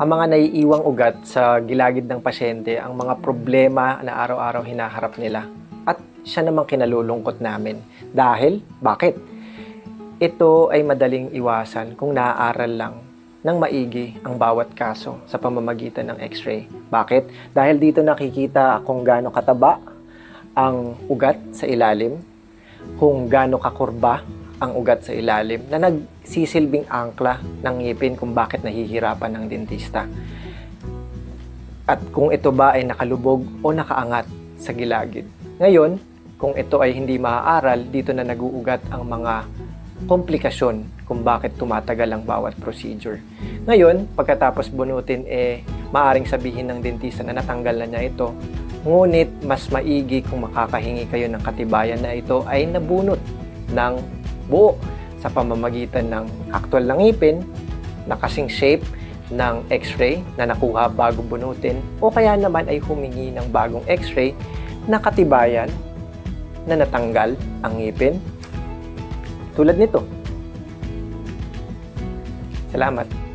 Ang mga naiiwang ugat sa gilagid ng pasyente ang mga problema na araw-araw hinaharap nila. At siya namang kinalulungkot namin. Dahil, bakit? Ito ay madaling iwasan kung naaaral lang ng maigi ang bawat kaso sa pamamagitan ng x-ray. Bakit? Dahil dito nakikita kung gaano kataba ang ugat sa ilalim, kung gaano kakurba ang ugat sa ilalim na nagsisilbing angkla ng ngipin kung bakit nahihirapan ng dentista. At kung ito ba ay nakalubog o nakaangat sa gilagid. Ngayon, kung ito ay hindi maaaral, dito na naguugat ang mga komplikasyon kung bakit tumatagal ang bawat procedure. Ngayon, pagkatapos bunutin, maaring sabihin ng dentista na natanggal na niya ito. Ngunit, mas maigi kung makakahingi kayo ng katibayan na ito ay nabunot ng buo sa pamamagitan ng actual na ngipin na kasing shape ng x-ray na nakuha bago bunutin o kaya naman ay humingi ng bagong x-ray na katibayan na natanggal ang ngipin tulad nito. Salamat.